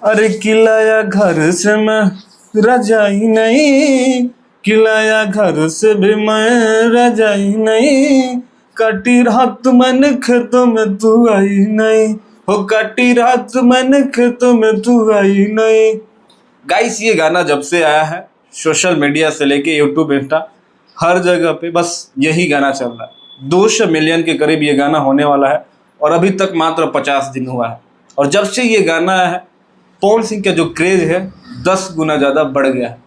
अरे किलाया घर से मैं रजाई नहीं, किलाया घर से भी मैं रजाई नहीं, कटी रात मैंने खेतों में तू आई नहीं, हो कटी रात मैंने खेतों में तू आई नहीं। गाइस ये गाना जब से आया है सोशल मीडिया से लेके यूट्यूब इंस्टा हर जगह पे बस यही गाना चल रहा है। 200 मिलियन के करीब ये गाना होने वाला है और अभी तक मात्र 50 दिन हुआ है। और जब से ये गाना आया है पवन सिंह का जो क्रेज है 10 गुना ज़्यादा बढ़ गया है,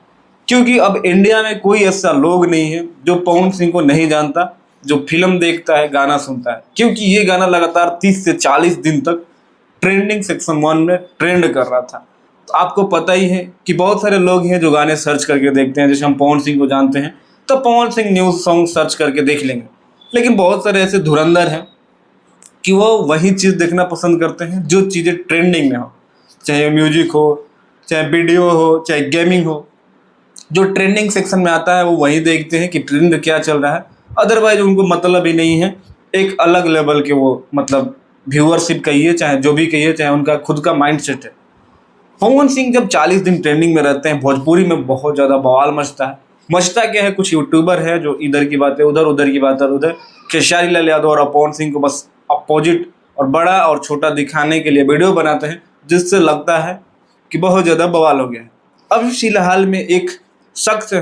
क्योंकि अब इंडिया में कोई ऐसा लोग नहीं है जो पवन सिंह को नहीं जानता, जो फिल्म देखता है गाना सुनता है, क्योंकि ये गाना लगातार 30 से 40 दिन तक ट्रेंडिंग सेक्शन 1 में ट्रेंड कर रहा था। तो आपको पता ही है कि बहुत सारे लोग हैं जो गाने सर्च करके देखते हैं। जैसे हम पवन सिंह को जानते हैं तो Pawan Singh news song search करके देख लेंगे, लेकिन बहुत सारे ऐसे धुरंधर हैं कि वो वही चीज़ देखना पसंद करते हैं जो चीज़ें ट्रेंडिंग में हो, चाहे म्यूजिक हो, चाहे वीडियो हो, चाहे गेमिंग हो। जो ट्रेंडिंग सेक्शन में आता है वो वही देखते हैं कि ट्रेंड क्या चल रहा है, अदरवाइज उनको मतलब ही नहीं है। एक अलग लेवल के वो मतलब व्यूअरशिप कहिए, चाहे जो भी कहिए, चाहे उनका खुद का माइंड सेट है। पवन सिंह जब 40 दिन ट्रेंडिंग में रहते हैं भोजपुरी में बहुत ज़्यादा बवाल मचता है। मचता क्या है, कुछ यूट्यूबर है जो इधर की बातें उधर, उधर की बातें उधर, खेसारी लाल यादव और पवन सिंह को बस अपोजिट और बड़ा और छोटा दिखाने के लिए वीडियो बनाते हैं, जिससे लगता है कि बहुत ज़्यादा बवाल हो गया है। अब फिलहाल में एक शख्स है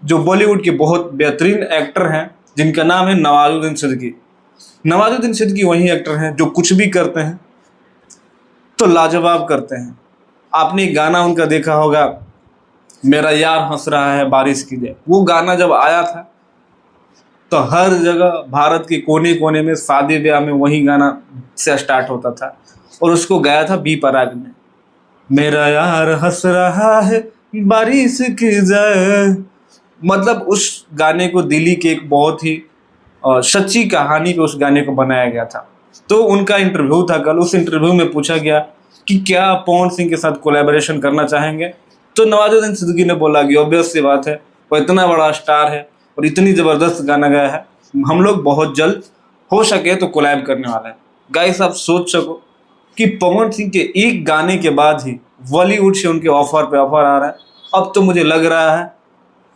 जो बॉलीवुड के बहुत बेहतरीन एक्टर हैं, जिनका नाम है नवाजुद्दीन सिद्दीकी। नवाजुद्दीन सिद्दीकी वही एक्टर हैं जो कुछ भी करते हैं तो लाजवाब करते हैं। आपने एक गाना उनका देखा होगा, मेरा यार हंस रहा है बारिश की जय। वो गाना जब आया था तो हर जगह भारत के कोने कोने में शादी ब्याह में वही गाना से स्टार्ट होता था, और उसको गाया था बी पराग ने। मेरा यार हंस रहा है बारिश की जय, मतलब उस गाने को दिल्ली के एक बहुत ही सच्ची कहानी पे उस गाने को बनाया गया था। तो उनका इंटरव्यू था कल, उस इंटरव्यू में पूछा गया कि क्या आप पवन सिंह के साथ कोलैबोरेशन करना चाहेंगे, तो नवाजुद्दीन सिद्दीकी ने बोला कि ऑब्वियस सी बात है, वो इतना बड़ा स्टार है और इतनी ज़बरदस्त गाना गाया है, हम लोग बहुत जल्द हो सके तो कोलैब करने वाला है। गाइस आप सोच सको कि पवन सिंह के एक गाने के बाद ही बॉलीवुड से उनके ऑफर पे ऑफर आ रहा है। अब तो मुझे लग रहा है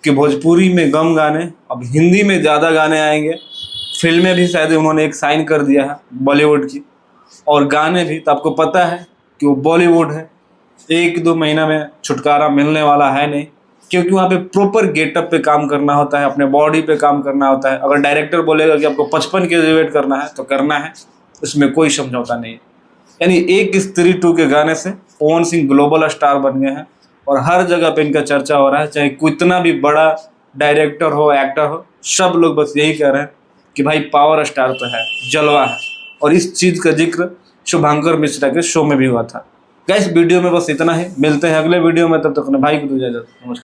कि भोजपुरी में कम गाने, अब हिंदी में ज़्यादा गाने आएंगे। फिल्में भी शायद उन्होंने एक साइन कर दिया है बॉलीवुड की, और गाने भी, तो आपको पता है कि वो बॉलीवुड है, 1-2 महीना में छुटकारा मिलने वाला है नहीं, क्योंकि वहाँ पे प्रॉपर गेटअप पे काम करना होता है, अपने बॉडी पे काम करना होता है। अगर डायरेक्टर बोलेगा कि आपको 55 के वेट करना है तो करना है, उसमें कोई समझौता नहीं है। यानी एक स्त्री 2 के गाने से पवन सिंह ग्लोबल स्टार बन गए हैं और हर जगह पे इनका चर्चा हो रहा है, चाहे कितना भी बड़ा डायरेक्टर हो, एक्टर हो, सब लोग बस यही कह रहे हैं कि भाई पावर स्टार तो है, जलवा है। और इस चीज़ का जिक्र शुभंकर मिश्रा के शो में भी हुआ था। गाइस वीडियो में बस इतना ही, मिलते हैं अगले वीडियो में, तब तक अपने भाई को दो इजाजत। नमस्कार।